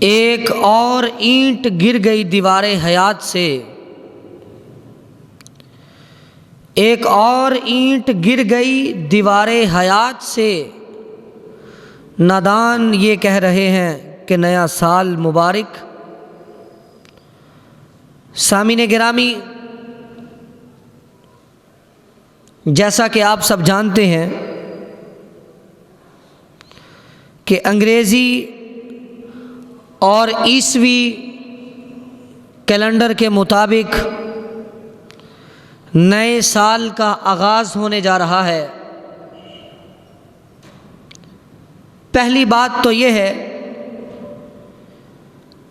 ایک اور اینٹ گر گئی دیوار حیات سے، ایک اور اینٹ گر گئی دیوار حیات سے، نادان یہ کہہ رہے ہیں کہ نیا سال مبارک۔ سامعین گرامی، جیسا کہ آپ سب جانتے ہیں کہ انگریزی اور عیسوی کیلنڈر کے مطابق نئے سال کا آغاز ہونے جا رہا ہے۔ پہلی بات تو یہ ہے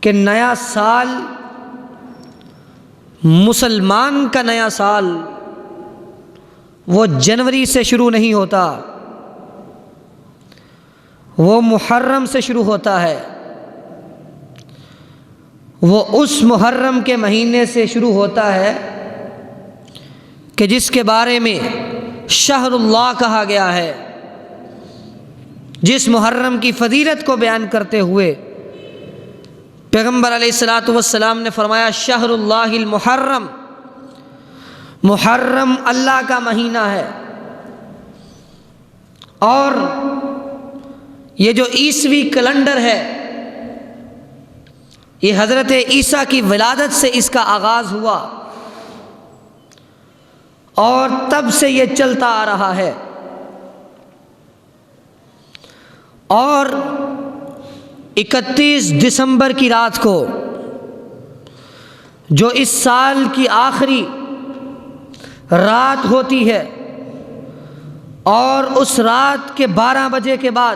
کہ نیا سال، مسلمان کا نیا سال وہ جنوری سے شروع نہیں ہوتا، وہ محرم سے شروع ہوتا ہے۔ وہ اس محرم کے مہینے سے شروع ہوتا ہے کہ جس کے بارے میں شہر اللہ کہا گیا ہے، جس محرم کی فضیلت کو بیان کرتے ہوئے پیغمبر علیہ الصلاۃ والسلام نے فرمایا شہر اللہ المحرم، محرم اللہ کا مہینہ ہے۔ اور یہ جو عیسوی کیلنڈر ہے، یہ حضرت عیسیٰ کی ولادت سے اس کا آغاز ہوا اور تب سے یہ چلتا آ رہا ہے۔ اور 31 دسمبر کی رات کو، جو اس سال کی آخری رات ہوتی ہے، اور اس رات کے 12 بجے کے بعد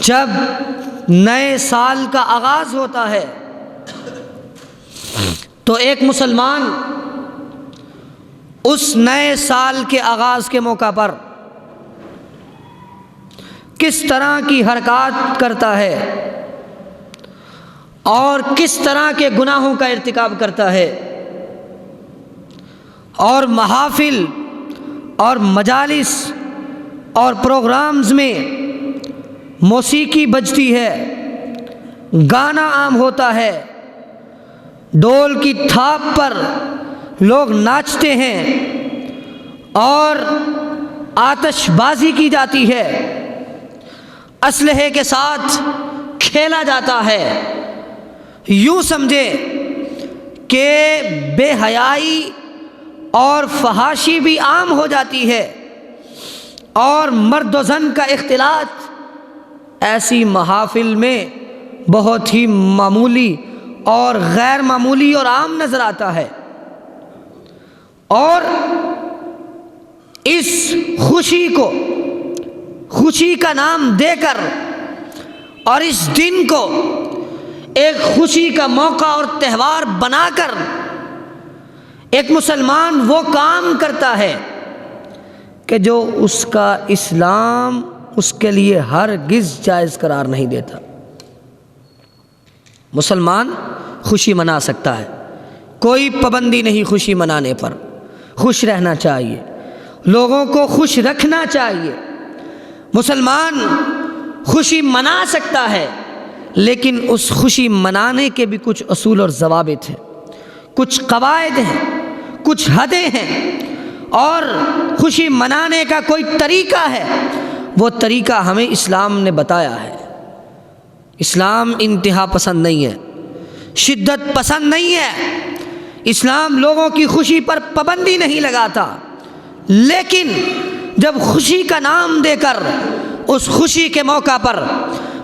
جب نئے سال کا آغاز ہوتا ہے، تو ایک مسلمان اس نئے سال کے آغاز کے موقع پر کس طرح کی حرکات کرتا ہے اور کس طرح کے گناہوں کا ارتکاب کرتا ہے، اور محافل اور مجالس اور پروگرامز میں موسیقی بجتی ہے، گانا عام ہوتا ہے، ڈول کی تھاپ پر لوگ ناچتے ہیں اور آتش بازی کی جاتی ہے، اسلحے کے ساتھ کھیلا جاتا ہے۔ یوں سمجھے کہ بے حیائی اور فحاشی بھی عام ہو جاتی ہے، اور مرد و زن کا اختلاط ایسی محافل میں بہت ہی معمولی اور غیر معمولی اور عام نظر آتا ہے۔ اور اس خوشی کو خوشی کا نام دے کر اور اس دن کو ایک خوشی کا موقع اور تہوار بنا کر ایک مسلمان وہ کام کرتا ہے کہ جو اس کا اسلام اس کے لیے ہرگز جائز قرار نہیں دیتا۔ مسلمان خوشی منا سکتا ہے، کوئی پابندی نہیں خوشی منانے پر، خوش رہنا چاہیے، لوگوں کو خوش رکھنا چاہیے۔ مسلمان خوشی منا سکتا ہے، لیکن اس خوشی منانے کے بھی کچھ اصول اور ضوابط ہیں، کچھ قواعد ہیں، کچھ حدیں ہیں، اور خوشی منانے کا کوئی طریقہ ہے۔ وہ طریقہ ہمیں اسلام نے بتایا ہے۔ اسلام انتہا پسند نہیں ہے، شدت پسند نہیں ہے۔ اسلام لوگوں کی خوشی پر پابندی نہیں لگاتا، لیکن جب خوشی کا نام دے کر اس خوشی کے موقع پر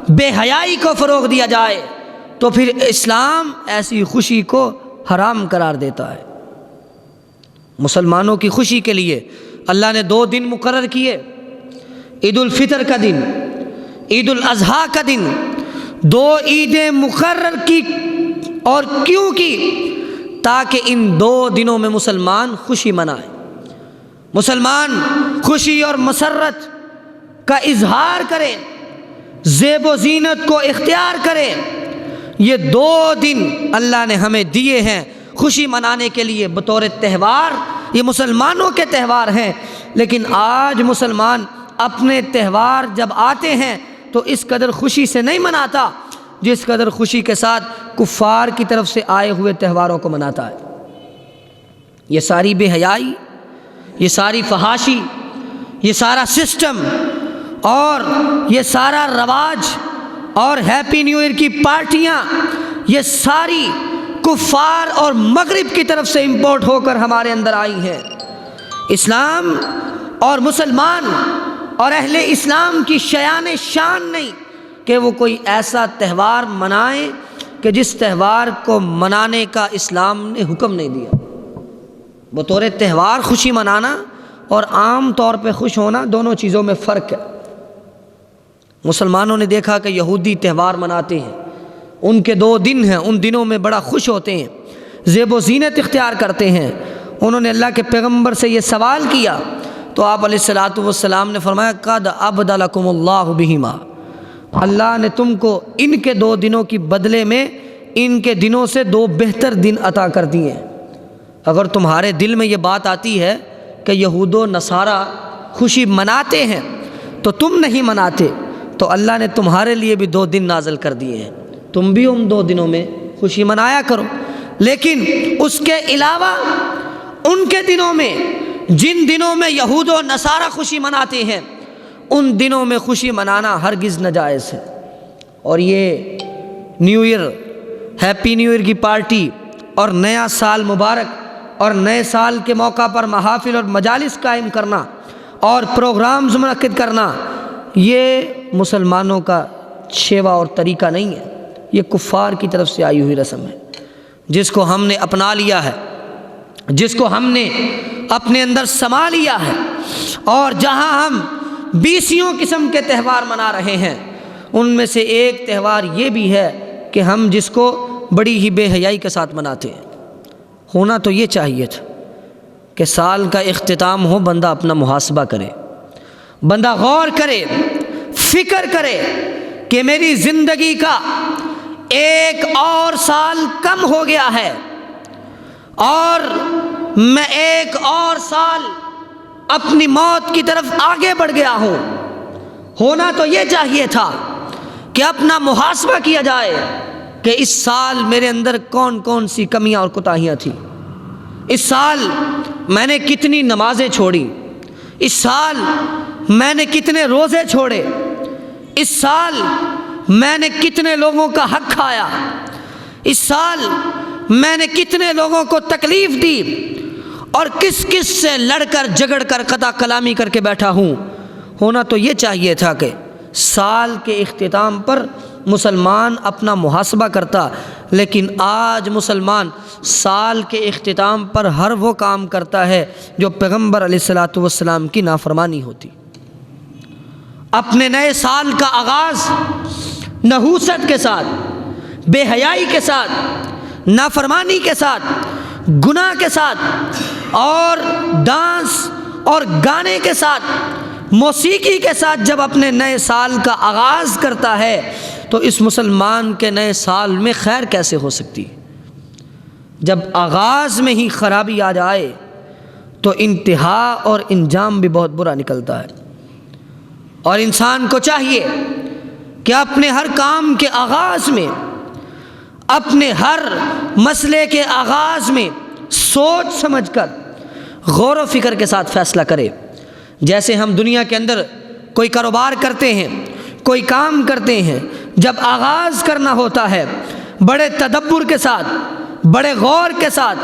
بے حیائی کو فروغ دیا جائے تو پھر اسلام ایسی خوشی کو حرام قرار دیتا ہے۔ مسلمانوں کی خوشی کے لیے اللہ نے 2 دن مقرر کیے، عید الفطر کا دن، عید الاضحیٰ کا دن۔ 2 عیدیں مقرر کی، اور کیوں کی؟ تاکہ ان 2 دنوں میں مسلمان خوشی منائے، مسلمان خوشی اور مسرت کا اظہار کرے، زیب و زینت کو اختیار کرے۔ یہ 2 دن اللہ نے ہمیں دیے ہیں خوشی منانے کے لیے بطور تہوار، یہ مسلمانوں کے تہوار ہیں۔ لیکن آج مسلمان اپنے تہوار جب آتے ہیں تو اس قدر خوشی سے نہیں مناتا جس قدر خوشی کے ساتھ کفار کی طرف سے آئے ہوئے تہواروں کو مناتا ہے۔ یہ ساری بے حیائی، یہ ساری فحاشی، یہ سارا سسٹم اور یہ سارا رواج اور ہیپی نیو ایئر کی پارٹیاں، یہ ساری کفار اور مغرب کی طرف سے امپورٹ ہو کر ہمارے اندر آئی ہیں۔ اسلام اور مسلمان اور اہل اسلام کی شیان شان نہیں کہ وہ کوئی ایسا تہوار منائیں کہ جس تہوار کو منانے کا اسلام نے حکم نہیں دیا۔ بطور تہوار خوشی منانا اور عام طور پہ خوش ہونا، دونوں چیزوں میں فرق ہے۔ مسلمانوں نے دیکھا کہ یہودی تہوار مناتے ہیں، ان کے 2 دن ہیں، ان دنوں میں بڑا خوش ہوتے ہیں، زیب و زینت اختیار کرتے ہیں۔ انہوں نے اللہ کے پیغمبر سے یہ سوال کیا تو آپ علیہ الصلوۃ والسلام نے فرمایا قد ابدلکم اللہ بہما، اللہ نے تم کو ان کے 2 دنوں کی بدلے میں ان کے دنوں سے 2 بہتر دن عطا کر دیے ہیں۔ اگر تمہارے دل میں یہ بات آتی ہے کہ یہود و نصارہ خوشی مناتے ہیں تو تم نہیں مناتے، تو اللہ نے تمہارے لیے بھی 2 دن نازل کر دیے ہیں، تم بھی ان 2 دنوں میں خوشی منایا کرو۔ لیکن اس کے علاوہ ان کے دنوں میں، جن دنوں میں یہود و نصارہ خوشی مناتے ہیں، ان دنوں میں خوشی منانا ہرگز ناجائز ہے۔ اور یہ new year, happy new year کی پارٹی اور نیا سال مبارک اور نئے سال کے موقع پر محافل اور مجالس قائم کرنا اور پروگرامز منعقد کرنا، یہ مسلمانوں کا شیوا اور طریقہ نہیں ہے، یہ کفار کی طرف سے آئی ہوئی رسم ہے جس کو ہم نے اپنا لیا ہے، جس کو ہم نے اپنے اندر سما لیا ہے۔ اور جہاں ہم 20 قسم کے تہوار منا رہے ہیں، ان میں سے ایک تہوار یہ بھی ہے کہ ہم جس کو بڑی ہی بے حیائی کے ساتھ مناتے ہیں۔ ہونا تو یہ چاہیے تھا کہ سال کا اختتام ہو، بندہ اپنا محاسبہ کرے، بندہ غور کرے، فکر کرے کہ میری زندگی کا 1 اور سال کم ہو گیا ہے اور میں 1 اور سال اپنی موت کی طرف آگے بڑھ گیا ہوں۔ ہونا تو یہ چاہیے تھا کہ اپنا محاسبہ کیا جائے کہ اس سال میرے اندر کون کون سی کمیاں اور کوتاہیاں تھیں، اس سال میں نے کتنی نمازیں چھوڑی، اس سال میں نے کتنے روزے چھوڑے، اس سال میں نے کتنے لوگوں کا حق کھایا، اس سال میں نے کتنے لوگوں کو تکلیف دی اور کس کس سے لڑ کر جھگڑ کر قطع کلامی کر کے بیٹھا ہوں۔ ہونا تو یہ چاہیے تھا کہ سال کے اختتام پر مسلمان اپنا محاسبہ کرتا، لیکن آج مسلمان سال کے اختتام پر ہر وہ کام کرتا ہے جو پیغمبر علیہ الصلوۃ والسلام کی نافرمانی ہوتی۔ اپنے نئے سال کا آغاز نحوست کے ساتھ، بے حیائی کے ساتھ، نافرمانی کے ساتھ، گناہ کے ساتھ اور ڈانس اور گانے کے ساتھ، موسیقی کے ساتھ جب اپنے نئے سال کا آغاز کرتا ہے تو اس مسلمان کے نئے سال میں خیر کیسے ہو سکتی؟ جب آغاز میں ہی خرابی آ جائے تو انتہا اور انجام بھی بہت برا نکلتا ہے۔ اور انسان کو چاہیے کہ اپنے ہر کام کے آغاز میں، اپنے ہر مسئلے کے آغاز میں سوچ سمجھ کر غور و فکر کے ساتھ فیصلہ کرے۔ جیسے ہم دنیا کے اندر کوئی کاروبار کرتے ہیں، کوئی کام کرتے ہیں، جب آغاز کرنا ہوتا ہے بڑے تدبر کے ساتھ، بڑے غور کے ساتھ،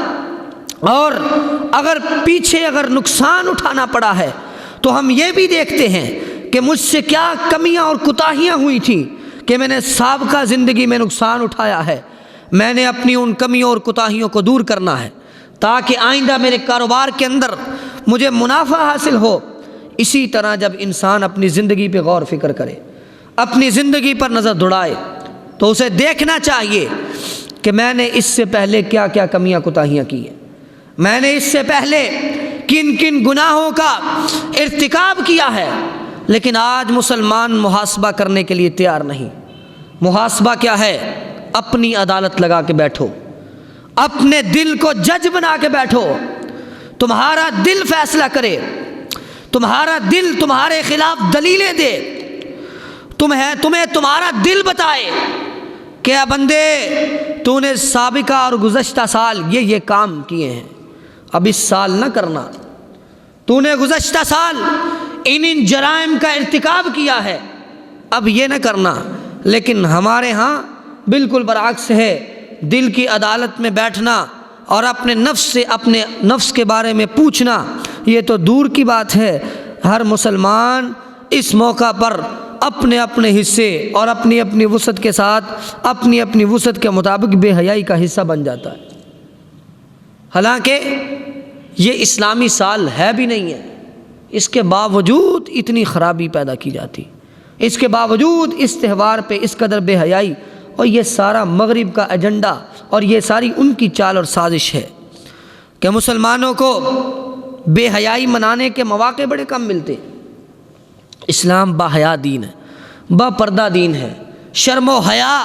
اور اگر پیچھے نقصان اٹھانا پڑا ہے تو ہم یہ بھی دیکھتے ہیں کہ مجھ سے کیا کمیاں اور کوتاہیاں ہوئی تھیں کہ میں نے سابقہ زندگی میں نقصان اٹھایا ہے۔ میں نے اپنی ان کمیوں اور کوتاہیوں کو دور کرنا ہے تاکہ آئندہ میرے کاروبار کے اندر مجھے منافع حاصل ہو۔ اسی طرح جب انسان اپنی زندگی پہ غور فکر کرے، اپنی زندگی پر نظر دوڑائے، تو اسے دیکھنا چاہیے کہ میں نے اس سے پہلے کیا کیا کمیاں کوتاہیاں کی ہیں، میں نے اس سے پہلے کن کن گناہوں کا ارتکاب کیا ہے۔ لیکن آج مسلمان محاسبہ کرنے کے لیے تیار نہیں۔ محاسبہ کیا ہے؟ اپنی عدالت لگا کے بیٹھو، اپنے دل کو جج بنا کے بیٹھو، تمہارا دل فیصلہ کرے، تمہارا دل تمہارے خلاف دلیلیں دے، تمہیں تمہارا دل بتائے کہ اے بندے تو نے سابقہ اور گزشتہ سال یہ کام کیے ہیں، اب اس سال نہ کرنا، تو نے گزشتہ سال ان جرائم کا ارتکاب کیا ہے، اب یہ نہ کرنا۔ لیکن ہمارے ہاں بالکل برعکس ہے، دل کی عدالت میں بیٹھنا اور اپنے نفس کے بارے میں پوچھنا یہ تو دور کی بات ہے۔ ہر مسلمان اس موقع پر اپنے اپنے حصے اور اپنی اپنی وسعت کے ساتھ اپنی اپنی وسعت کے مطابق بے حیائی کا حصہ بن جاتا ہے، حالانکہ یہ اسلامی سال ہے بھی نہیں ہے، اس کے باوجود اتنی خرابی پیدا کی جاتی، اس کے باوجود اس تہوار پہ اس قدر بے حیائی، اور یہ سارا مغرب کا ایجنڈا اور یہ ساری ان کی چال اور سازش ہے کہ مسلمانوں کو بے حیائی منانے کے مواقع بڑے کم ملتے۔ اسلام با حیا دین ہے، با پردہ دین ہے، شرم و حیا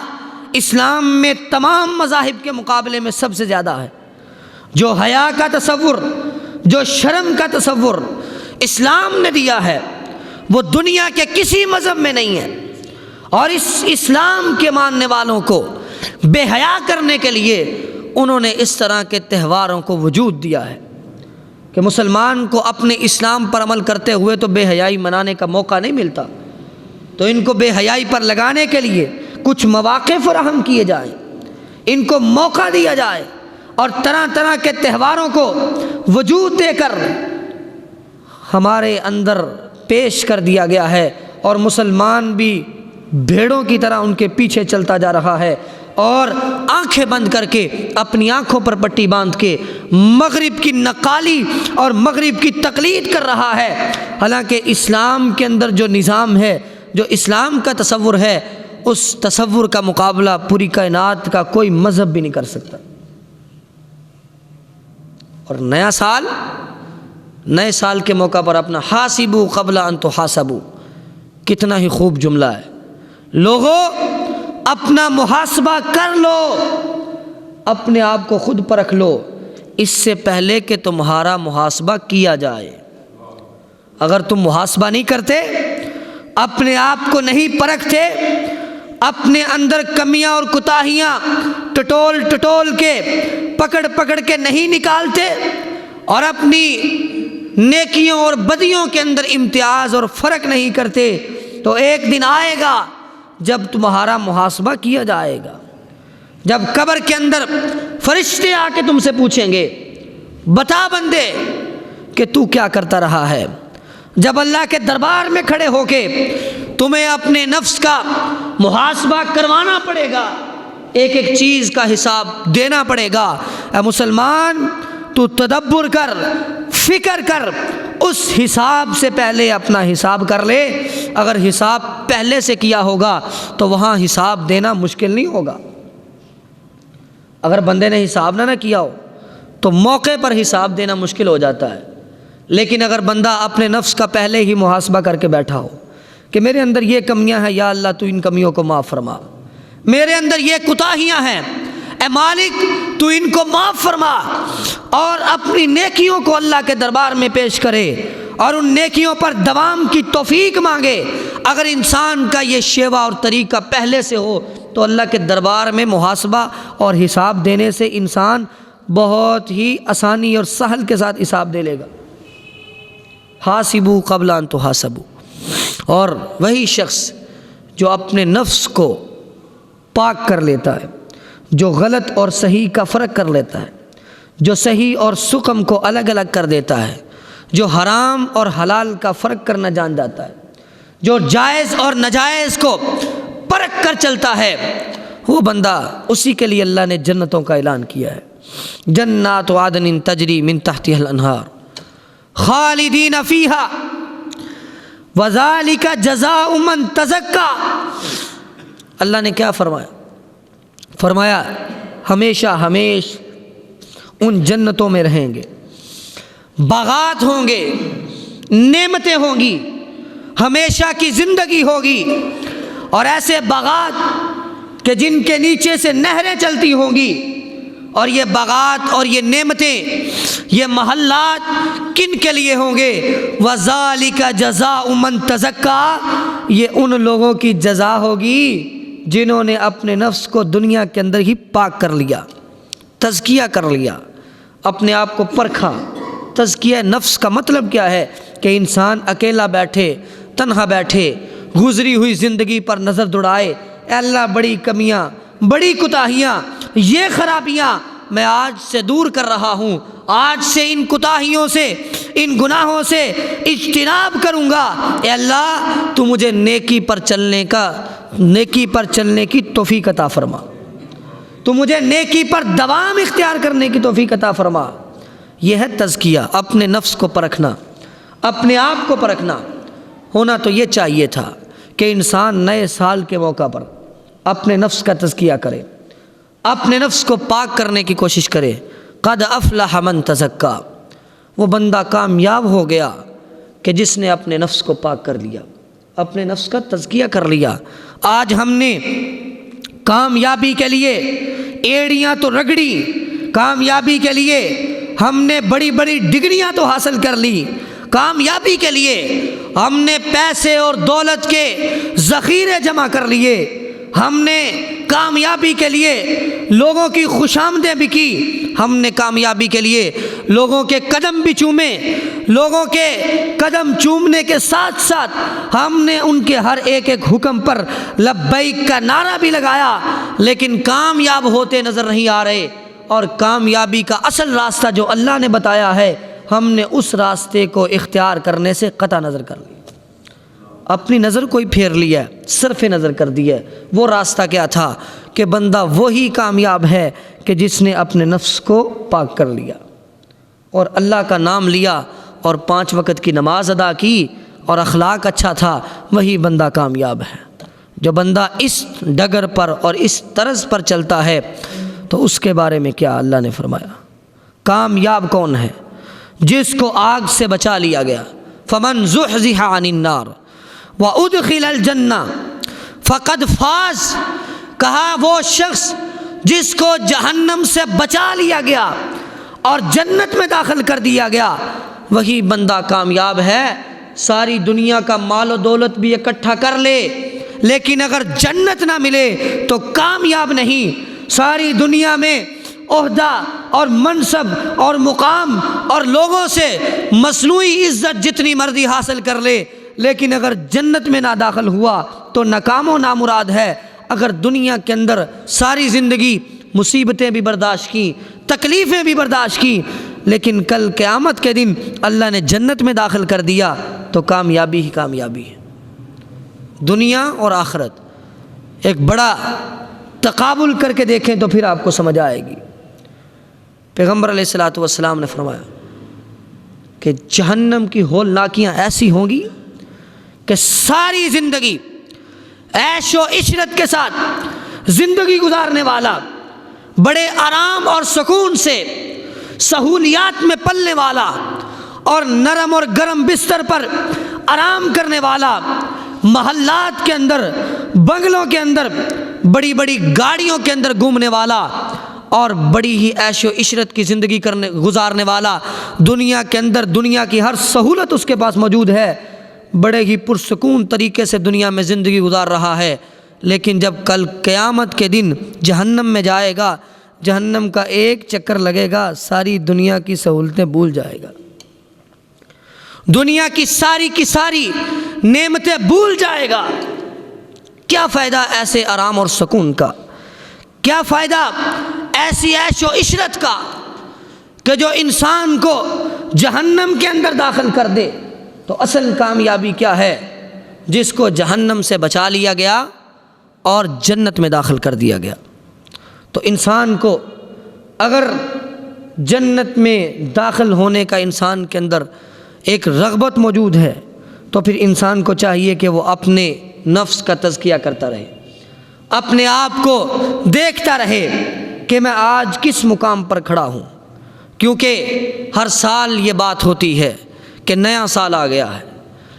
اسلام میں تمام مذاہب کے مقابلے میں سب سے زیادہ ہے۔ جو حیا کا تصور، جو شرم کا تصور اسلام نے دیا ہے وہ دنیا کے کسی مذہب میں نہیں ہے، اور اس اسلام کے ماننے والوں کو بے حیا کرنے کے لیے انہوں نے اس طرح کے تہواروں کو وجود دیا ہے کہ مسلمان کو اپنے اسلام پر عمل کرتے ہوئے تو بے حیائی منانے کا موقع نہیں ملتا، تو ان کو بے حیائی پر لگانے کے لیے کچھ مواقع فراہم کیے جائیں، ان کو موقع دیا جائے، اور طرح طرح کے تہواروں کو وجود دے کر ہمارے اندر پیش کر دیا گیا ہے، اور مسلمان بھی بھیڑوں کی طرح ان کے پیچھے چلتا جا رہا ہے، اور آنکھیں بند کر کے اپنی آنکھوں پر پٹی باندھ کے مغرب کی نقالی اور مغرب کی تقلید کر رہا ہے، حالانکہ اسلام کے اندر جو نظام ہے، جو اسلام کا تصور ہے، اس تصور کا مقابلہ پوری کائنات کا کوئی مذہب بھی نہیں کر سکتا۔ اور نئے سال کے موقع پر اپنا حاسبو قبل ان تحاسبو، کتنا ہی خوب جملہ ہے۔ لوگوں اپنا محاسبہ کر لو، اپنے آپ کو خود پرکھ لو اس سے پہلے کہ تمہارا محاسبہ کیا جائے۔ اگر تم محاسبہ نہیں کرتے، اپنے آپ کو نہیں پرکھتے، اپنے اندر کمیاں اور کوتاہیاں ٹٹول کے پکڑ کے نہیں نکالتے، اور اپنی نیکیوں اور بدیوں کے اندر امتیاز اور فرق نہیں کرتے، تو ایک دن آئے گا جب تمہارا محاسبہ کیا جائے گا، جب قبر کے اندر فرشتے آ کے تم سے پوچھیں گے بتا بندے کہ تو کیا کرتا رہا ہے، جب اللہ کے دربار میں کھڑے ہو کے تمہیں اپنے نفس کا محاسبہ کروانا پڑے گا، ایک ایک چیز کا حساب دینا پڑے گا۔ اے مسلمان، تو تدبر کر، فکر کر، اس حساب سے پہلے اپنا حساب کر لے۔ اگر حساب پہلے سے کیا ہوگا تو وہاں حساب دینا مشکل نہیں ہوگا۔ اگر بندے نے حساب نہ کیا ہو تو موقع پر حساب دینا مشکل ہو جاتا ہے، لیکن اگر بندہ اپنے نفس کا پہلے ہی محاسبہ کر کے بیٹھا ہو کہ میرے اندر یہ کمیاں ہیں، یا اللہ تو ان کمیوں کو معاف فرما، میرے اندر یہ کوتاہیاں ہیں، اے مالک تو ان کو معاف فرما، اور اپنی نیکیوں کو اللہ کے دربار میں پیش کرے اور ان نیکیوں پر دوام کی توفیق مانگے۔ اگر انسان کا یہ شیوہ اور طریقہ پہلے سے ہو تو اللہ کے دربار میں محاسبہ اور حساب دینے سے انسان بہت ہی آسانی اور سہل کے ساتھ حساب دے لے گا۔ حاسبو قبل ان تحاسبو، اور وہی شخص جو اپنے نفس کو پاک کر لیتا ہے، جو غلط اور صحیح کا فرق کر لیتا ہے، جو صحیح اور سقم کو الگ الگ کر دیتا ہے، جو حرام اور حلال کا فرق کرنا جان جاتا ہے، جو جائز اور ناجائز کو پرکھ کر چلتا ہے، وہ بندہ، اسی کے لیے اللہ نے جنتوں کا اعلان کیا ہے۔ جنات عدن تجری من تحتها الانہار خالدین فیہا وذالک جزاء من تزکا۔ اللہ نے کیا فرمایا ہمیشہ ان جنتوں میں رہیں گے، باغات ہوں گے، نعمتیں ہوں گی، ہمیشہ کی زندگی ہوگی، اور ایسے باغات کہ جن کے نیچے سے نہریں چلتی ہوں گی، اور یہ باغات اور یہ نعمتیں، یہ محلات کن کے لیے ہوں گے؟ وَذَلِكَ جَزَاءُ مَن تَزَكَّى، یہ ان لوگوں کی جزا ہوگی جنہوں نے اپنے نفس کو دنیا کے اندر ہی پاک کر لیا، تزکیہ کر لیا، اپنے آپ کو پرکھا۔ تزکیہ نفس کا مطلب کیا ہے؟ کہ انسان اکیلا بیٹھے، تنہا بیٹھے، گزری ہوئی زندگی پر نظر دوڑائے، اے اللہ بڑی کمیاں، بڑی کوتاہیاں، یہ خرابیاں میں آج سے دور کر رہا ہوں، آج سے ان کوتاہیوں سے، ان گناہوں سے اجتناب کروں گا۔ اے اللہ تو مجھے نیکی پر چلنے کی توفیق عطا فرما، تو مجھے نیکی پر دوام اختیار کرنے کی توفیق عطا فرما۔ یہ ہے تزکیہ، اپنے نفس کو پرکھنا، اپنے آپ کو پرکھنا۔ ہونا تو یہ چاہیے تھا کہ انسان نئے سال کے موقع پر اپنے نفس کا تزکیہ کرے، اپنے نفس کو پاک کرنے کی کوشش کرے۔ قد افلح من تزکا، وہ بندہ کامیاب ہو گیا کہ جس نے اپنے نفس کو پاک کر لیا، اپنے نفس کا تزکیہ کر لیا۔ آج ہم نے کامیابی کے لیے ایڑیاں تو رگڑی، کامیابی کے لیے ہم نے بڑی بڑی ڈگریاں تو حاصل کر لی، کامیابی کے لیے ہم نے پیسے اور دولت کے ذخیرے جمع کر لیے، ہم نے کامیابی کے لیے لوگوں کی خوشامدیں بھی کی، ہم نے کامیابی کے لیے لوگوں کے قدم بھی چومے، لوگوں کے قدم چومنے کے ساتھ ساتھ ہم نے ان کے ہر ایک حکم پر لبیک کا نعرہ بھی لگایا، لیکن کامیاب ہوتے نظر نہیں آ رہے۔ اور کامیابی کا اصل راستہ جو اللہ نے بتایا ہے، ہم نے اس راستے کو اختیار کرنے سے قطع نظر کر لیا، اپنی نظر کوئی پھیر لیا، صرف نظر کر دی ہے۔ وہ راستہ کیا تھا؟ کہ بندہ وہی کامیاب ہے کہ جس نے اپنے نفس کو پاک کر لیا اور اللہ کا نام لیا اور 5 وقت کی نماز ادا کی اور اخلاق اچھا تھا، وہی بندہ کامیاب ہے۔ جو بندہ اس ڈگر پر اور اس طرز پر چلتا ہے تو اس کے بارے میں کیا اللہ نے فرمایا؟ کامیاب کون ہے؟ جس کو آگ سے بچا لیا گیا۔ فمن زحزح عن النار وادخل الجنہ فقد فاز، کہا وہ شخص جس کو جہنم سے بچا لیا گیا اور جنت میں داخل کر دیا گیا، وہی بندہ کامیاب ہے۔ ساری دنیا کا مال و دولت بھی اکٹھا کر لے، لیکن اگر جنت نہ ملے تو کامیاب نہیں۔ ساری دنیا میں عہدہ اور منصب اور مقام اور لوگوں سے مصنوعی عزت جتنی مرضی حاصل کر لے، لیکن اگر جنت میں نہ داخل ہوا تو ناکام و نامراد ہے۔ اگر دنیا کے اندر ساری زندگی مصیبتیں بھی برداشت کی، تکلیفیں بھی برداشت کی، لیکن کل قیامت کے دن اللہ نے جنت میں داخل کر دیا تو کامیابی ہی کامیابی ہے۔ دنیا اور آخرت ایک بڑا تقابل کر کے دیکھیں تو پھر آپ کو سمجھ آئے گی۔ پیغمبر علیہ الصلوۃ والسلام نے فرمایا کہ جہنم کی ہولناکیاں ایسی ہوں گی کہ ساری زندگی عیش و عشرت کے ساتھ زندگی گزارنے والا، بڑے آرام اور سکون سے سہولیات میں پلنے والا اور نرم اور گرم بستر پر آرام کرنے والا، محلات کے اندر، بنگلوں کے اندر، بڑی بڑی گاڑیوں کے اندر گھومنے والا اور بڑی ہی عیش و عشرت کی زندگی گزارنے والا، دنیا کے اندر دنیا کی ہر سہولت اس کے پاس موجود ہے، بڑے ہی پرسکون طریقے سے دنیا میں زندگی گزار رہا ہے، لیکن جب کل قیامت کے دن جہنم میں جائے گا، جہنم کا ایک چکر لگے گا، ساری دنیا کی سہولتیں بھول جائے گا، دنیا کی ساری نعمتیں بھول جائے گا۔ کیا فائدہ ایسے آرام اور سکون کا؟ کیا فائدہ ایسی عیش و عشرت کا کہ جو انسان کو جہنم کے اندر داخل کر دے؟ تو اصل کامیابی کیا ہے؟ جس کو جہنم سے بچا لیا گیا اور جنت میں داخل کر دیا گیا۔ تو انسان کو اگر جنت میں داخل ہونے کا انسان کے اندر ایک رغبت موجود ہے تو پھر انسان کو چاہیے کہ وہ اپنے نفس کا تزکیہ کرتا رہے، اپنے آپ کو دیکھتا رہے کہ میں آج کس مقام پر کھڑا ہوں، کیونکہ ہر سال یہ بات ہوتی ہے کہ نیا سال آ گیا ہے،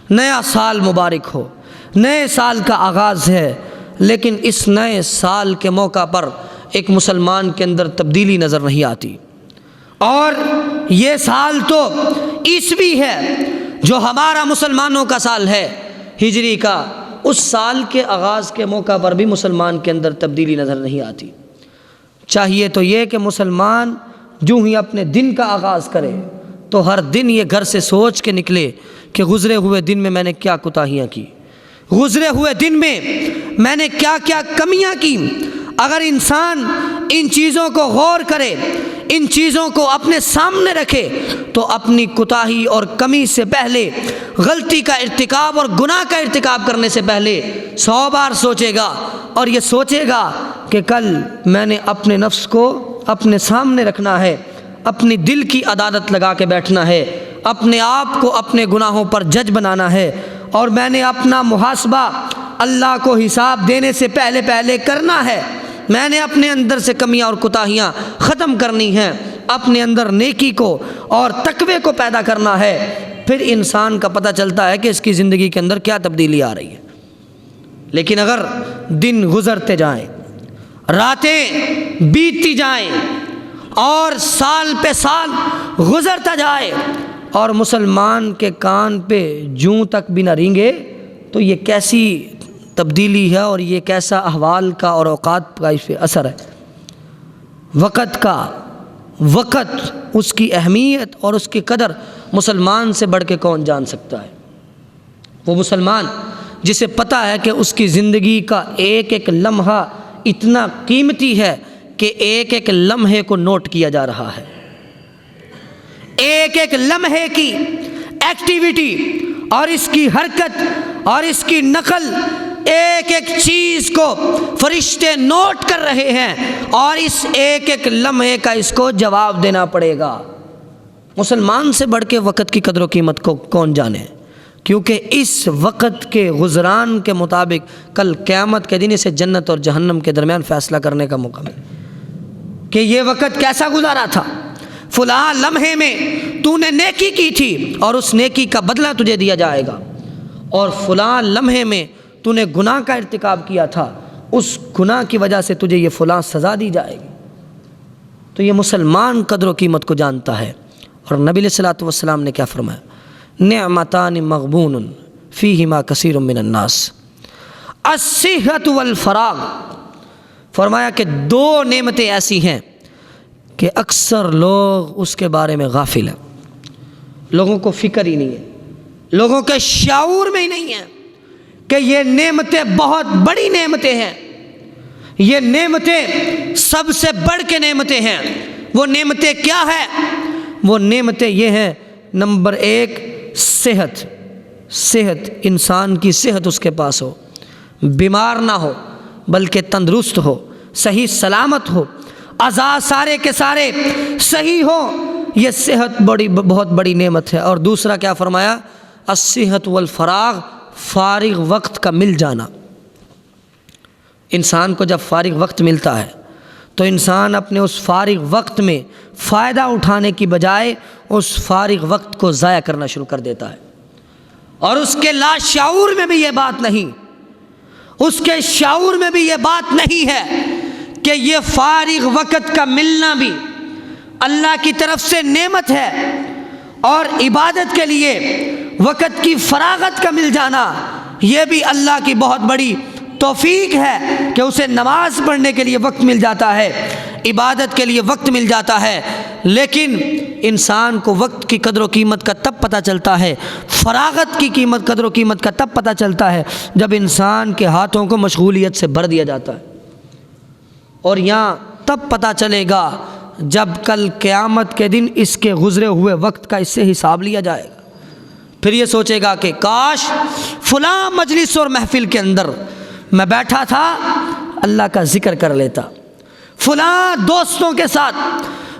نیا سال مبارک ہو، نئے سال کا آغاز ہے، لیکن اس نئے سال کے موقع پر ایک مسلمان کے اندر تبدیلی نظر نہیں آتی۔ اور یہ سال تو عیسوی ہے جو ہمارا مسلمانوں کا سال ہے، ہجری کا اس سال کے آغاز کے موقع پر بھی مسلمان کے اندر تبدیلی نظر نہیں آتی۔ چاہیے تو یہ کہ مسلمان جو ہی اپنے دن کا آغاز کرے تو ہر دن یہ گھر سے سوچ کے نکلے کہ گزرے ہوئے دن میں میں نے کیا کوتاہیاں کی، گزرے ہوئے دن میں میں نے کیا کیا کمیاں کی۔ اگر انسان ان چیزوں کو غور کرے، ان چیزوں کو اپنے سامنے رکھے، تو اپنی کوتاہی اور کمی سے پہلے، غلطی کا ارتکاب اور گناہ کا ارتکاب کرنے سے پہلے 100 بار سوچے گا، اور یہ سوچے گا کہ کل میں نے اپنے نفس کو اپنے سامنے رکھنا ہے، اپنی دل کی عدالت لگا کے بیٹھنا ہے، اپنے آپ کو اپنے گناہوں پر جج بنانا ہے، اور میں نے اپنا محاسبہ اللہ کو حساب دینے سے پہلے کرنا ہے۔ میں نے اپنے اندر سے کمیاں اور کوتاہیاں ختم کرنی ہیں، اپنے اندر نیکی کو اور تقوی کو پیدا کرنا ہے۔ پھر انسان کا پتہ چلتا ہے کہ اس کی زندگی کے اندر کیا تبدیلی آ رہی ہے۔ لیکن اگر دن گزرتے جائیں، راتیں بیتتی جائیں، اور سال پہ سال گزرتا جائے، اور مسلمان کے کان پہ جوں تک بھی نہ رینگے، تو یہ کیسی تبدیلی ہے اور یہ کیسا احوال کا اور اوقات کا اس پہ اثر ہے۔ وقت اس کی اہمیت اور اس کی قدر مسلمان سے بڑھ کے کون جان سکتا ہے؟ وہ مسلمان جسے پتہ ہے کہ اس کی زندگی کا ایک ایک لمحہ اتنا قیمتی ہے کہ ایک ایک لمحے کو نوٹ کیا جا رہا ہے، ایک ایک لمحے کی ایکٹیویٹی اور اس کی حرکت اور اس کی نقل، ایک ایک چیز کو فرشتے نوٹ کر رہے ہیں، اور اس ایک ایک لمحے کا اس کو جواب دینا پڑے گا۔ مسلمان سے بڑھ کے وقت کی قدر و قیمت کو کون جانے، کیونکہ اس وقت کے گزران کے مطابق کل قیامت کے دن اسے جنت اور جہنم کے درمیان فیصلہ کرنے کا موقع ملے کہ یہ وقت کیسا گزارا تھا۔ فلاں لمحے میں تو نے نیکی کی تھی اور اس نیکی کا بدلہ تجھے دیا جائے گا، اور فلاں لمحے میں تو نے گناہ کا ارتکاب کیا تھا، اس گناہ کی وجہ سے تجھے یہ فلاں سزا دی جائے گی۔ تو یہ مسلمان قدر و قیمت کو جانتا ہے۔ اور نبی علیہ الصلوۃ والسلام نے کیا فرمایا؟ نعمتان مغبون فیہما کثیر من الناس، الصحۃ والفراغ۔ فرمایا کہ دو نعمتیں ایسی ہیں کہ اکثر لوگ اس کے بارے میں غافل ہیں، لوگوں کو فکر ہی نہیں ہے، لوگوں کے شعور میں ہی نہیں ہے کہ یہ نعمتیں بہت بڑی نعمتیں ہیں، یہ نعمتیں سب سے بڑھ کے نعمتیں ہیں۔ وہ نعمتیں کیا ہیں؟ وہ نعمتیں یہ ہیں، نمبر 1 صحت، انسان کی صحت اس کے پاس ہو، بیمار نہ ہو بلکہ تندرست ہو، صحیح سلامت ہو، اعضاء سارے کے سارے صحیح ہو، یہ صحت بہت بڑی نعمت ہے۔ اور دوسرا کیا فرمایا؟ الصحۃ والفراغ، فارغ وقت کا مل جانا۔ انسان کو جب فارغ وقت ملتا ہے تو انسان اپنے اس فارغ وقت میں فائدہ اٹھانے کی بجائے اس فارغ وقت کو ضائع کرنا شروع کر دیتا ہے، اور اس کے لاشعور میں بھی یہ بات نہیں، اس کے شعور میں بھی یہ بات نہیں ہے کہ یہ فارغ وقت کا ملنا بھی اللہ کی طرف سے نعمت ہے، اور عبادت کے لیے وقت کی فراغت کا مل جانا یہ بھی اللہ کی بہت بڑی توفیق ہے کہ اسے نماز پڑھنے کے لیے وقت مل جاتا ہے، عبادت کے لیے وقت مل جاتا ہے۔ لیکن انسان کو وقت کی قدر و قیمت کا تب پتہ چلتا ہے، فراغت کی قدر و قیمت کا تب پتہ چلتا ہے جب انسان کے ہاتھوں کو مشغولیت سے بھر دیا جاتا ہے، اور یہاں تب پتہ چلے گا جب کل قیامت کے دن اس کے گزرے ہوئے وقت کا اس سے حساب لیا جائے گا۔ پھر یہ سوچے گا کہ کاش فلاں مجلس اور محفل کے اندر میں بیٹھا تھا، اللہ کا ذکر کر لیتا، فلاں دوستوں کے ساتھ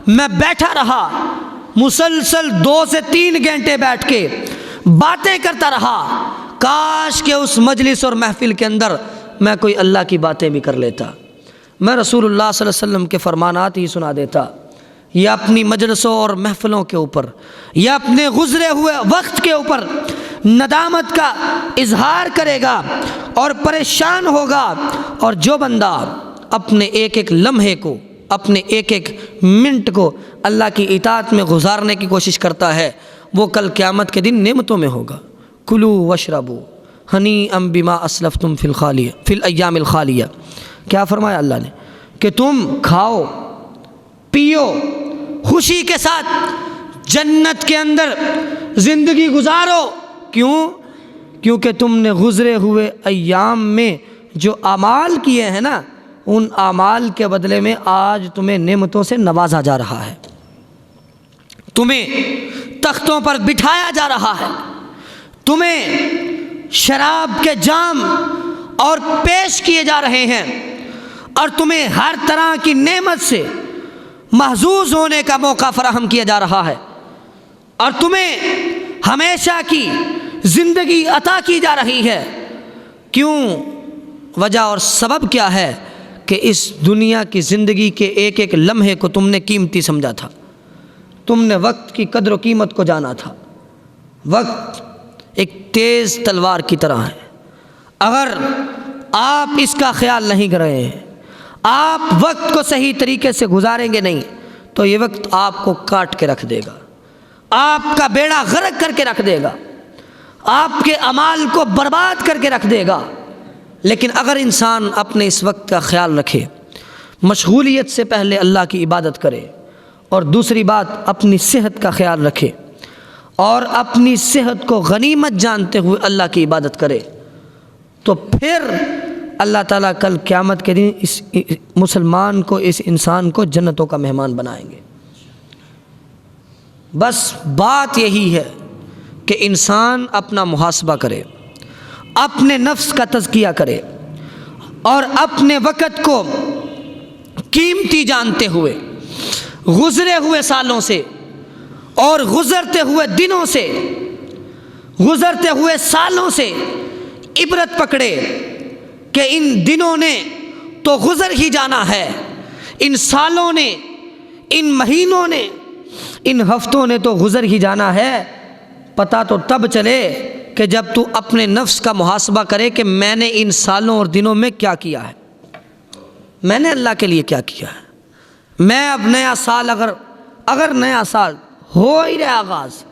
میں بیٹھا رہا، مسلسل 2 سے 3 گھنٹے بیٹھ کے باتیں کرتا رہا، کاش کہ اس مجلس اور محفل کے اندر میں کوئی اللہ کی باتیں بھی کر لیتا، میں رسول اللہ صلی اللہ علیہ وسلم کے فرمانات ہی سنا دیتا، یا اپنی مجلسوں اور محفلوں کے اوپر یا اپنے گزرے ہوئے وقت کے اوپر ندامت کا اظہار کرے گا اور پریشان ہوگا۔ اور جو بندہ اپنے ایک ایک لمحے کو، اپنے ایک ایک منٹ کو اللہ کی اطاعت میں گزارنے کی کوشش کرتا ہے، وہ کل قیامت کے دن نعمتوں میں ہوگا۔ کلوا واشربوا ہنیئا بما اسلفتم فی الایام الخالیہ۔ کیا فرمایا اللہ نے کہ تم کھاؤ پیو خوشی کے ساتھ جنت کے اندر زندگی گزارو۔ کیوں؟ کیونکہ تم نے گزرے ہوئے ایام میں جو اعمال کیے ہیں نا، ان اعمال کے بدلے میں آج تمہیں نعمتوں سے نوازا جا رہا ہے، تمہیں تختوں پر بٹھایا جا رہا ہے، تمہیں شراب کے جام اور پیش کیے جا رہے ہیں، اور تمہیں ہر طرح کی نعمت سے محظوظ ہونے کا موقع فراہم کیا جا رہا ہے، اور تمہیں ہمیشہ کی زندگی عطا کی جا رہی ہے۔ کیوں؟ وجہ اور سبب کیا ہے کہ اس دنیا کی زندگی کے ایک ایک لمحے کو تم نے قیمتی سمجھا تھا، تم نے وقت کی قدر و قیمت کو جانا تھا۔ وقت ایک تیز تلوار کی طرح ہے، اگر آپ اس کا خیال نہیں کر رہے ہیں، آپ وقت کو صحیح طریقے سے گزاریں گے نہیں، تو یہ وقت آپ کو کاٹ کے رکھ دے گا، آپ کا بیڑا غرق کر کے رکھ دے گا، آپ کے اعمال کو برباد کر کے رکھ دے گا۔ لیکن اگر انسان اپنے اس وقت کا خیال رکھے، مشغولیت سے پہلے اللہ کی عبادت کرے، اور دوسری بات اپنی صحت کا خیال رکھے اور اپنی صحت کو غنیمت جانتے ہوئے اللہ کی عبادت کرے، تو پھر اللہ تعالیٰ کل قیامت کے دن اس مسلمان کو، اس انسان کو جنتوں کا مہمان بنائیں گے۔ بس بات یہی ہے کہ انسان اپنا محاسبہ کرے، اپنے نفس کا تزکیہ کرے، اور اپنے وقت کو قیمتی جانتے ہوئے گزرے ہوئے سالوں سے اور گزرتے ہوئے دنوں سے، گزرتے ہوئے سالوں سے عبرت پکڑے کہ ان دنوں نے تو گزر ہی جانا ہے، ان سالوں نے، ان مہینوں نے، ان ہفتوں نے تو گزر ہی جانا ہے۔ پتہ تو تب چلے کہ جب تو اپنے نفس کا محاسبہ کرے کہ میں نے ان سالوں اور دنوں میں کیا کیا ہے، میں نے اللہ کے لیے کیا کیا ہے۔ میں اب نیا سال اگر نیا سال ہو ہی رہا آغاز،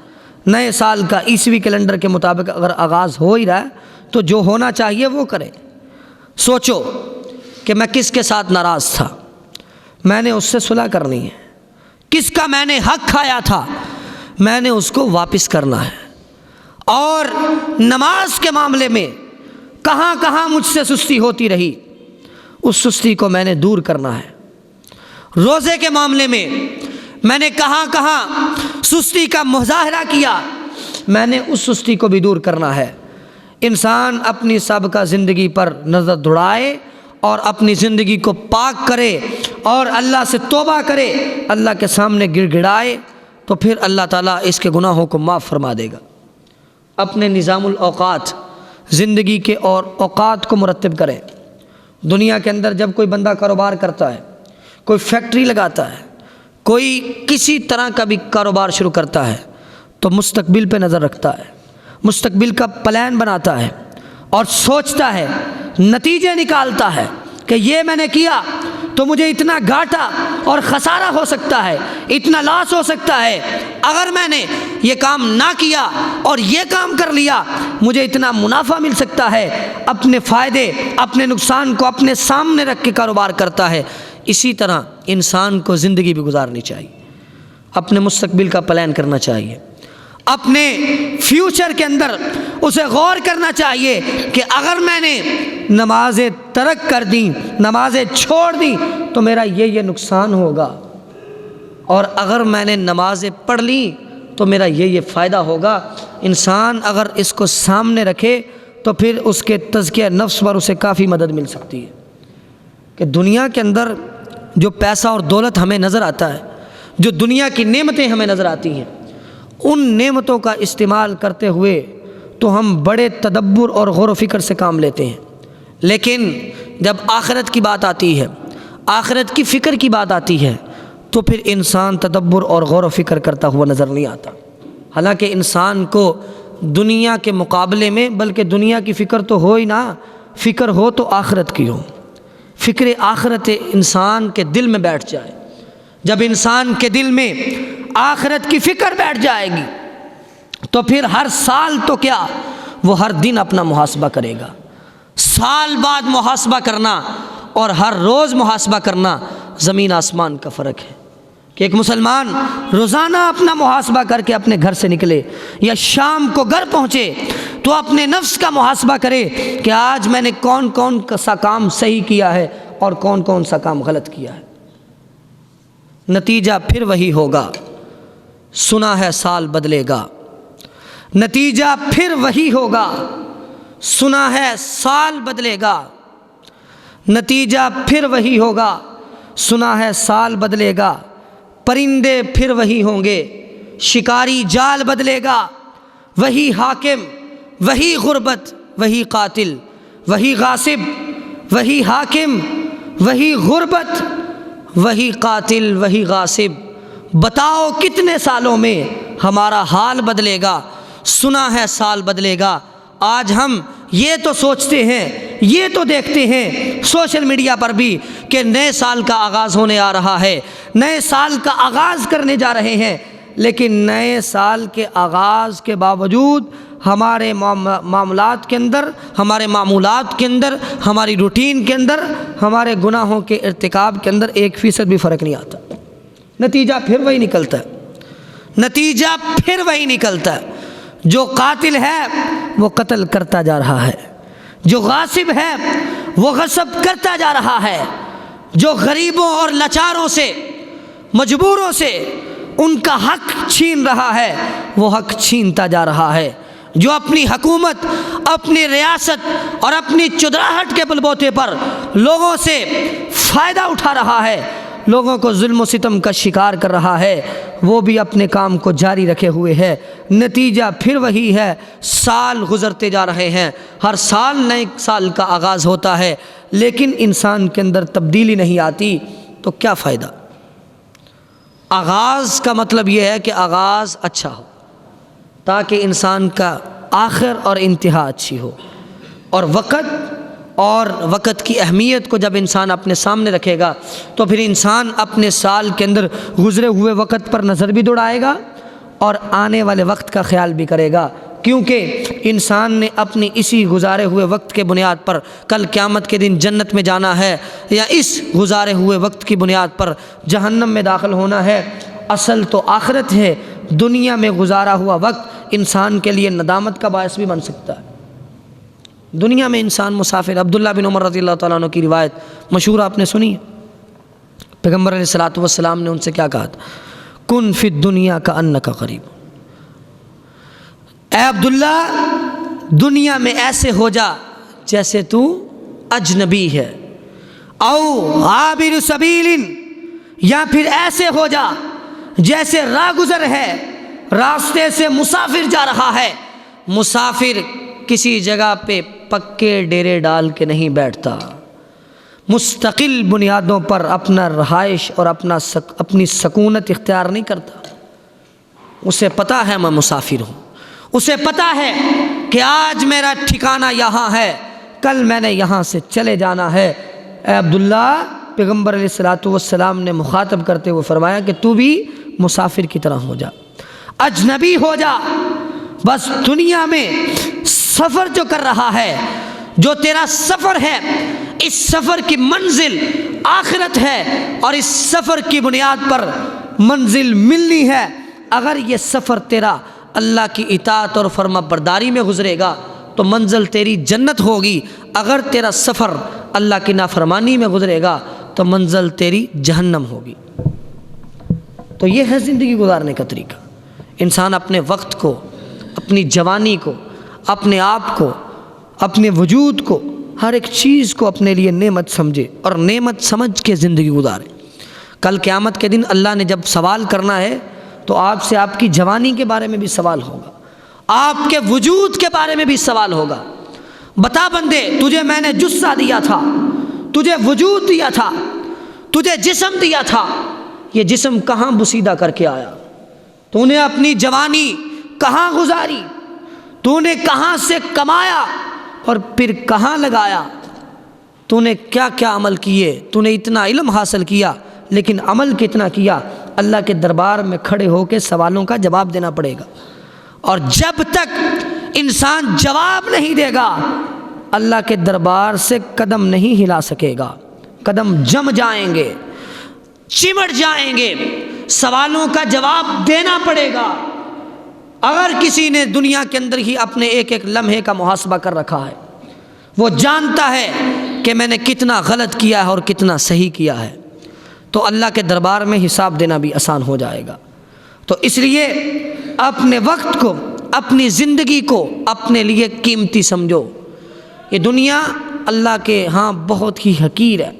نئے سال کا عیسوی کیلنڈر کے مطابق اگر آغاز ہو ہی رہا ہے، تو جو ہونا چاہیے وہ کرے۔ سوچو کہ میں کس کے ساتھ ناراض تھا، میں نے اس سے صلح کرنی ہے، کس کا میں نے حق کھایا تھا، میں نے اس کو واپس کرنا ہے، اور نماز کے معاملے میں کہاں کہاں مجھ سے سستی ہوتی رہی، اس سستی کو میں نے دور کرنا ہے۔ روزے کے معاملے میں نے کہاں کہاں سستی کا مظاہرہ کیا، میں نے اس سستی کو بھی دور کرنا ہے۔ انسان اپنی سابقہ زندگی پر نظر دوڑائے اور اپنی زندگی کو پاک کرے اور اللہ سے توبہ کرے، اللہ کے سامنے گڑ گڑائے، تو پھر اللہ تعالیٰ اس کے گناہوں کو معاف فرما دے گا۔ اپنے نظام الاوقات، زندگی کے اور اوقات کو مرتب کریں۔ دنیا کے اندر جب کوئی بندہ کاروبار کرتا ہے، کوئی فیکٹری لگاتا ہے، کوئی کسی طرح کا بھی کاروبار شروع کرتا ہے، تو مستقبل پہ نظر رکھتا ہے، مستقبل کا پلان بناتا ہے اور سوچتا ہے، نتیجے نکالتا ہے کہ یہ میں نے کیا تو مجھے اتنا گھاٹا اور خسارہ ہو سکتا ہے، اتنا لاس ہو سکتا ہے، اگر میں نے یہ کام نہ کیا اور یہ کام کر لیا مجھے اتنا منافع مل سکتا ہے۔ اپنے فائدے، اپنے نقصان کو اپنے سامنے رکھ کے کاروبار کرتا ہے۔ اسی طرح انسان کو زندگی بھی گزارنی چاہیے، اپنے مستقبل کا پلان کرنا چاہیے، اپنے فیوچر کے اندر اسے غور کرنا چاہیے کہ اگر میں نے نمازیں ترک کر دیں، نمازیں چھوڑ دیں تو میرا یہ نقصان ہوگا، اور اگر میں نے نمازیں پڑھ لیں تو میرا یہ فائدہ ہوگا۔ انسان اگر اس کو سامنے رکھے تو پھر اس کے تزکیہ نفس پر اسے کافی مدد مل سکتی ہے کہ دنیا کے اندر جو پیسہ اور دولت ہمیں نظر آتا ہے، جو دنیا کی نعمتیں ہمیں نظر آتی ہیں، ان نعمتوں کا استعمال کرتے ہوئے تو ہم بڑے تدبر اور غور و فکر سے کام لیتے ہیں، لیکن جب آخرت کی بات آتی ہے، آخرت کی فکر کی بات آتی ہے، تو پھر انسان تدبر اور غور و فکر کرتا ہوا نظر نہیں آتا۔ حالانکہ انسان کو دنیا کے مقابلے میں، بلکہ دنیا کی فکر تو ہو ہی نہ، فکر ہو تو آخرت کی ہو، فکر آخرت انسان کے دل میں بیٹھ جائے۔ جب انسان کے دل میں آخرت کی فکر بیٹھ جائے گی تو پھر ہر سال تو کیا، وہ ہر دن اپنا محاسبہ کرے گا۔ سال بعد محاسبہ کرنا اور ہر روز محاسبہ کرنا زمین آسمان کا فرق ہے کہ ایک مسلمان روزانہ اپنا محاسبہ کر کے اپنے گھر سے نکلے یا شام کو گھر پہنچے تو اپنے نفس کا محاسبہ کرے کہ آج میں نے کون کون سا کام صحیح کیا ہے اور کون کون سا کام غلط کیا ہے۔ نتیجہ پھر وہی ہوگا، سنا ہے سال بدلے گا۔ نتیجہ پھر وہی ہوگا، سنا ہے سال بدلے گا۔ نتیجہ پھر وہی ہوگا، سنا ہے سال بدلے گا۔ پرندے پھر وہی ہوں گے، شکاری جال بدلے گا۔ وہی حاکم، وہی غربت، وہی قاتل، وہی غاصب، وہی حاکم، وہی غربت، وہی قاتل، وہی غاصب۔ بتاؤ کتنے سالوں میں ہمارا حال بدلے گا؟ سنا ہے سال بدلے گا۔ آج ہم یہ تو سوچتے ہیں، یہ تو دیکھتے ہیں سوشل میڈیا پر بھی کہ نئے سال کا آغاز ہونے آ رہا ہے، نئے سال کا آغاز کرنے جا رہے ہیں، لیکن نئے سال کے آغاز کے باوجود ہمارے معاملات کے اندر، ہمارے معمولات کے اندر، ہماری روٹین کے اندر، ہمارے گناہوں کے ارتکاب کے اندر 1% بھی فرق نہیں آتا۔ نتیجہ پھر وہی نکلتا ہے، نتیجہ پھر وہی نکلتا ہے۔ جو قاتل ہے وہ قتل کرتا جا رہا ہے، جو غاصب ہے وہ غصب کرتا جا رہا ہے، جو غریبوں اور لاچاروں سے، مجبوروں سے ان کا حق چھین رہا ہے وہ حق چھینتا جا رہا ہے، جو اپنی حکومت، اپنی ریاست اور اپنی چدراہٹ کے بلبوتے پر لوگوں سے فائدہ اٹھا رہا ہے، لوگوں کو ظلم و ستم کا شکار کر رہا ہے، وہ بھی اپنے کام کو جاری رکھے ہوئے ہے۔ نتیجہ پھر وہی ہے، سال گزرتے جا رہے ہیں، ہر سال نئے سال کا آغاز ہوتا ہے، لیکن انسان کے اندر تبدیلی نہیں آتی، تو کیا فائدہ؟ آغاز کا مطلب یہ ہے کہ آغاز اچھا ہو تاکہ انسان کا آخر اور انتہا اچھی ہو، اور وقت کی اہمیت کو جب انسان اپنے سامنے رکھے گا تو پھر انسان اپنے سال کے اندر گزرے ہوئے وقت پر نظر بھی دوڑائے گا اور آنے والے وقت کا خیال بھی کرے گا، کیونکہ انسان نے اپنی اسی گزارے ہوئے وقت کے بنیاد پر کل قیامت کے دن جنت میں جانا ہے یا اس گزارے ہوئے وقت کی بنیاد پر جہنم میں داخل ہونا ہے۔ اصل تو آخرت ہے، دنیا میں گزارا ہوا وقت انسان کے لیے ندامت کا باعث بھی بن سکتا ہے۔ دنیا میں انسان مسافر، عبداللہ بن عمر رضی اللہ تعالیٰ عنہ کی روایت مشہور آپ نے سنی ہے، پیغمبر علیہ الصلوۃ والسلام نے ان سے کیا کہا تھا؟ کن فی الدنیا کأنک غریب، اے عبداللہ دنیا میں ایسے ہو جا جیسے تو اجنبی ہے، او عابر سبیل، یا پھر ایسے ہو جا جیسے راہ گزر ہے، راستے سے مسافر جا رہا ہے۔ مسافر کسی جگہ پہ پکے ڈیرے ڈال کے نہیں بیٹھتا، مستقل بنیادوں پر اپنا رہائش اور اپنی سکونت اختیار نہیں کرتا۔ اسے پتہ ہے میں مسافر ہوں، اسے پتہ ہے کہ آج میرا ٹھکانہ یہاں ہے، کل میں نے یہاں سے چلے جانا ہے۔ اے عبداللہ، پیغمبر علیہ الصلوۃ والسلام نے مخاطب کرتے ہوئے فرمایا کہ تو بھی مسافر کی طرح ہو جا، اجنبی ہو جا، بس دنیا میں سفر جو کر رہا ہے، جو تیرا سفر ہے، اس سفر کی منزل آخرت ہے اور اس سفر کی بنیاد پر منزل ملنی ہے۔ اگر یہ سفر تیرا اللہ کی اطاعت اور فرما برداری میں گزرے گا تو منزل تیری جنت ہوگی، اگر تیرا سفر اللہ کی نافرمانی میں گزرے گا تو منزل تیری جہنم ہوگی۔ تو یہ ہے زندگی گزارنے کا طریقہ۔ انسان اپنے وقت کو، اپنی جوانی کو، اپنے آپ کو، اپنے وجود کو، ہر ایک چیز کو اپنے لیے نعمت سمجھے اور نعمت سمجھ کے زندگی گزارے۔ کل قیامت کے دن اللہ نے جب سوال کرنا ہے تو آپ سے آپ کی جوانی کے بارے میں بھی سوال ہوگا، آپ کے وجود کے بارے میں بھی سوال ہوگا۔ بتا بندے، تجھے میں نے جثہ دیا تھا، تجھے وجود دیا تھا، تجھے جسم دیا تھا، یہ جسم کہاں بسیدہ کر کے آیا؟ تو نے اپنی جوانی کہاں گزاری؟ تو نے کہاں سے کمایا اور پھر کہاں لگایا؟ تو نے کیا کیا عمل کیے؟ تو نے اتنا علم حاصل کیا لیکن عمل کتنا کیا؟ اللہ کے دربار میں کھڑے ہو کے سوالوں کا جواب دینا پڑے گا۔ اور جب تک انسان جواب نہیں دے گا اللہ کے دربار سے قدم نہیں ہلا سکے گا، قدم جم جائیں گے، چمٹ جائیں گے، سوالوں کا جواب دینا پڑے گا۔ اگر کسی نے دنیا کے اندر ہی اپنے ایک ایک لمحے کا محاسبہ کر رکھا ہے، وہ جانتا ہے کہ میں نے کتنا غلط کیا ہے اور کتنا صحیح کیا ہے، تو اللہ کے دربار میں حساب دینا بھی آسان ہو جائے گا۔ تو اس لیے اپنے وقت کو، اپنی زندگی کو اپنے لیے قیمتی سمجھو۔ یہ دنیا اللہ کے ہاں بہت ہی حقیر ہے،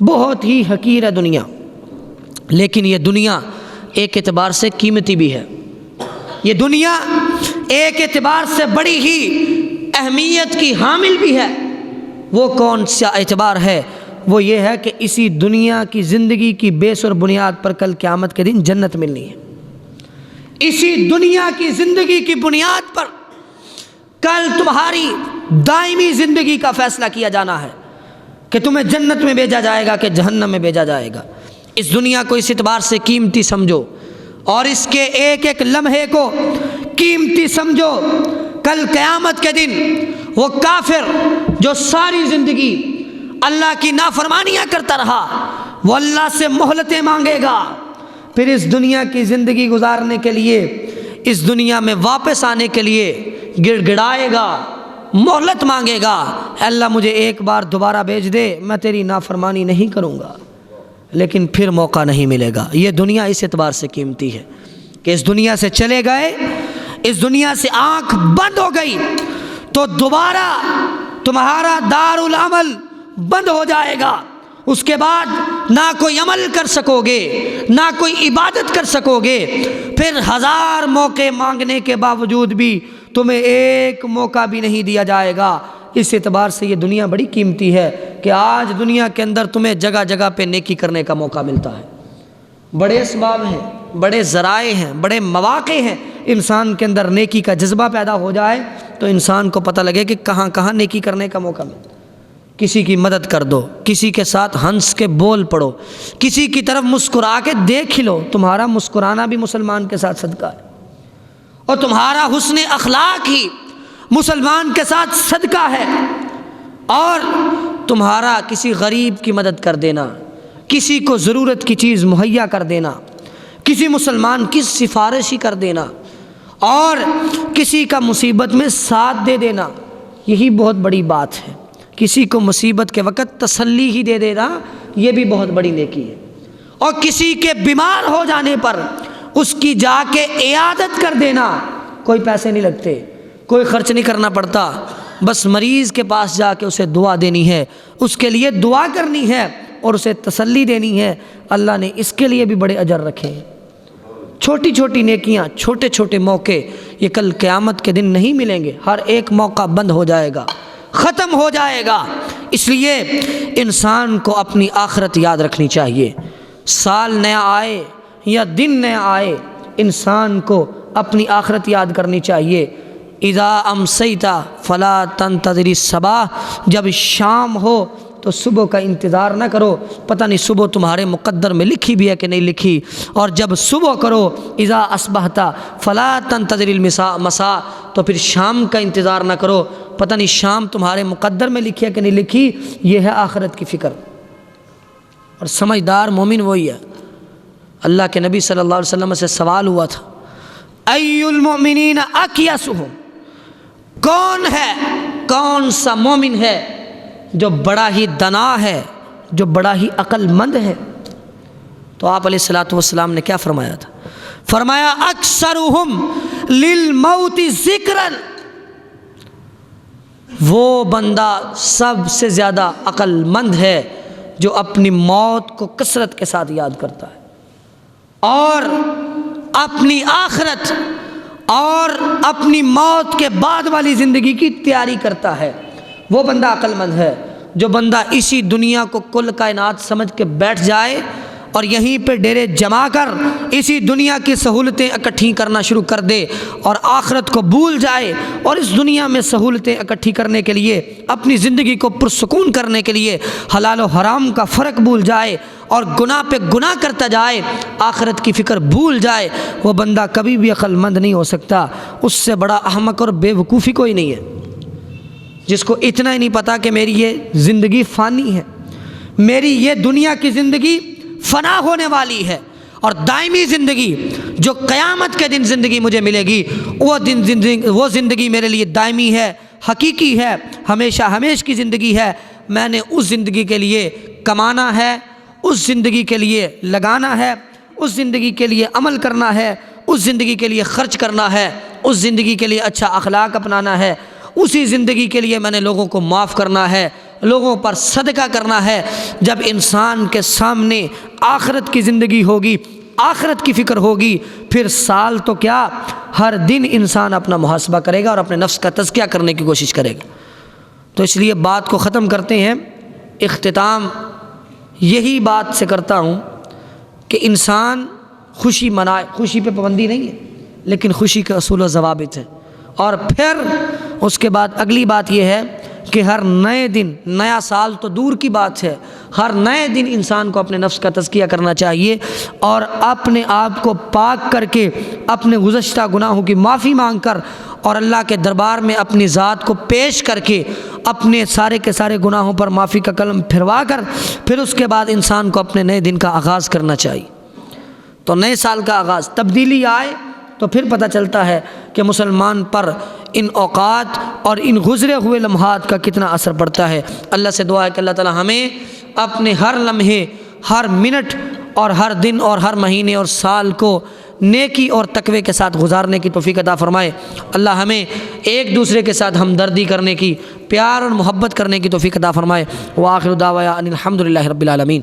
بہت ہی حقیر ہے دنیا، لیکن یہ دنیا ایک اعتبار سے قیمتی بھی ہے۔ یہ دنیا ایک اعتبار سے بڑی ہی اہمیت کی حامل بھی ہے۔ وہ کون سا اعتبار ہے؟ وہ یہ ہے کہ اسی دنیا کی زندگی کی بیس اور بنیاد پر کل قیامت کے دن جنت ملنی ہے۔ اسی دنیا کی زندگی کی بنیاد پر کل تمہاری دائمی زندگی کا فیصلہ کیا جانا ہے کہ تمہیں جنت میں بھیجا جائے گا کہ جہنم میں بھیجا جائے گا۔ اس دنیا کو اس اعتبار سے قیمتی سمجھو اور اس کے ایک ایک لمحے کو قیمتی سمجھو۔ کل قیامت کے دن وہ کافر جو ساری زندگی اللہ کی نافرمانیاں کرتا رہا، وہ اللہ سے مہلتیں مانگے گا، پھر اس دنیا کی زندگی گزارنے کے لیے، اس دنیا میں واپس آنے کے لیے گڑ گڑائے گا، مہلت مانگے گا، اے اللہ مجھے ایک بار دوبارہ بھیج دے، میں تیری نافرمانی نہیں کروں گا، لیکن پھر موقع نہیں ملے گا۔ یہ دنیا اس اعتبار سے قیمتی ہے کہ اس دنیا سے چلے گئے، اس دنیا سے آنکھ بند ہو گئی تو دوبارہ تمہارا دار العمل بند ہو جائے گا۔ اس کے بعد نہ کوئی عمل کر سکو گے، نہ کوئی عبادت کر سکو گے، پھر ہزار موقع مانگنے کے باوجود بھی تمہیں ایک موقع بھی نہیں دیا جائے گا۔ اس اعتبار سے یہ دنیا بڑی قیمتی ہے کہ آج دنیا کے اندر تمہیں جگہ جگہ پہ نیکی کرنے کا موقع ملتا ہے۔ بڑے اسباب ہیں، بڑے ذرائع ہیں، بڑے مواقع ہیں۔ انسان کے اندر نیکی کا جذبہ پیدا ہو جائے تو انسان کو پتہ لگے کہ کہاں کہاں نیکی کرنے کا موقع ملتا ہے۔ کسی کی مدد کر دو، کسی کے ساتھ ہنس کے بول پڑو، کسی کی طرف مسکرا کے دیکھ لو۔ تمہارا مسکرانا بھی مسلمان کے ساتھ صدقہ ہے، اور تمہارا حسن اخلاق ہی مسلمان کے ساتھ صدقہ ہے۔ اور تمہارا کسی غریب کی مدد کر دینا، کسی کو ضرورت کی چیز مہیا کر دینا، کسی مسلمان کی سفارش ہی کر دینا، اور کسی کا مصیبت میں ساتھ دے دینا، یہی بہت بڑی بات ہے۔ کسی کو مصیبت کے وقت تسلی ہی دے دینا، یہ بھی بہت بڑی نیکی ہے۔ اور کسی کے بیمار ہو جانے پر اس کی جا کے عیادت کر دینا، کوئی پیسے نہیں لگتے، کوئی خرچ نہیں کرنا پڑتا، بس مریض کے پاس جا کے اسے دعا دینی ہے، اس کے لیے دعا کرنی ہے اور اسے تسلی دینی ہے۔ اللہ نے اس کے لیے بھی بڑے اجر رکھے ہیں۔ چھوٹی چھوٹی نیکیاں، چھوٹے چھوٹے موقع یہ کل قیامت کے دن نہیں ملیں گے، ہر ایک موقع بند ہو جائے گا، ختم ہو جائے گا۔ اس لیے انسان کو اپنی آخرت یاد رکھنی چاہیے۔ سال نیا آئے یا دن نیا آئے، انسان کو اپنی آخرت یاد کرنی چاہیے۔ اذا امسیت فلا تنتظر الصباح، جب شام ہو تو صبح کا انتظار نہ کرو، پتہ نہیں صبح تمہارے مقدر میں لکھی بھی ہے کہ نہیں لکھی، اور جب صبح کرو اذا اصبحت فلا تنتظر المساء، تو پھر شام کا انتظار نہ کرو، پتہ نہیں شام تمہارے مقدر میں لکھی ہے کہ نہیں لکھی۔ یہ ہے آخرت کی فکر۔ اور سمجھدار مومن وہی ہے۔ اللہ کے نبی صلی اللہ علیہ وسلم سے سوال ہوا تھا، ای المؤمنین اکیسہم، کون سا مومن ہے جو بڑا ہی دنا ہے، جو بڑا ہی عقل مند ہے؟ تو آپ علیہ الصلوۃ والسلام نے کیا فرمایا تھا؟ فرمایا اکثرہم للموت ذکرا، وہ بندہ سب سے زیادہ عقل مند ہے جو اپنی موت کو کثرت کے ساتھ یاد کرتا ہے اور اپنی آخرت اور اپنی موت کے بعد والی زندگی کی تیاری کرتا ہے۔ وہ بندہ عقل مند ہے۔ جو بندہ اسی دنیا کو کل کائنات سمجھ کے بیٹھ جائے اور یہیں پہ ڈیرے جما کر اسی دنیا کی سہولتیں اکٹھی کرنا شروع کر دے اور آخرت کو بھول جائے، اور اس دنیا میں سہولتیں اکٹھی کرنے کے لیے، اپنی زندگی کو پرسکون کرنے کے لیے حلال و حرام کا فرق بھول جائے اور گناہ پہ گناہ کرتا جائے، آخرت کی فکر بھول جائے، وہ بندہ کبھی بھی عقل مند نہیں ہو سکتا۔ اس سے بڑا احمق اور بے وقوفی کوئی نہیں ہے جس کو اتنا ہی نہیں پتہ کہ میری یہ زندگی فانی ہے، میری یہ دنیا کی زندگی فنا ہونے والی ہے، اور دائمی زندگی جو قیامت کے دن زندگی مجھے ملے گی، وہ زندگی میرے لیے دائمی ہے، حقیقی ہے، ہمیشہ ہمیش کی زندگی ہے۔ میں نے اس زندگی کے لیے کمانا ہے، اس زندگی کے لیے لگانا ہے، اس زندگی کے لیے عمل کرنا ہے، اس زندگی کے لیے خرچ کرنا ہے، اس زندگی کے لیے اچھا اخلاق اپنانا ہے، اسی زندگی کے لیے میں نے لوگوں کو معاف کرنا ہے، لوگوں پر صدقہ کرنا ہے۔ جب انسان کے سامنے آخرت کی زندگی ہوگی، آخرت کی فکر ہوگی، پھر سال تو کیا ہر دن انسان اپنا محاسبہ کرے گا اور اپنے نفس کا تزکیہ کرنے کی کوشش کرے گا۔ تو اس لیے بات کو ختم کرتے ہیں، اختتام یہی بات سے کرتا ہوں کہ انسان خوشی منائے، خوشی پہ پابندی نہیں ہے، لیکن خوشی کے اصول و ضوابط ہیں۔ اور پھر اس کے بعد اگلی بات یہ ہے کہ ہر نئے دن، نیا سال تو دور کی بات ہے، ہر نئے دن انسان کو اپنے نفس کا تزکیہ کرنا چاہیے اور اپنے آپ کو پاک کر کے، اپنے گزشتہ گناہوں کی معافی مانگ کر اور اللہ کے دربار میں اپنی ذات کو پیش کر کے اپنے سارے کے سارے گناہوں پر معافی کا کلم پھروا کر پھر اس کے بعد انسان کو اپنے نئے دن کا آغاز کرنا چاہیے۔ تو نئے سال کا آغاز، تبدیلی آئے تو پھر پتہ چلتا ہے کہ مسلمان پر ان اوقات اور ان گزرے ہوئے لمحات کا کتنا اثر پڑتا ہے۔ اللہ سے دعا ہے کہ اللہ تعالی ہمیں اپنے ہر لمحے، ہر منٹ اور ہر دن اور ہر مہینے اور سال کو نیکی اور تقوی کے ساتھ گزارنے کی توفیق عطا فرمائے۔ اللہ ہمیں ایک دوسرے کے ساتھ ہمدردی کرنے کی، پیار اور محبت کرنے کی توفیق عطا فرمائے۔ وآخر دعوانا ان الحمد للہ رب العالمین۔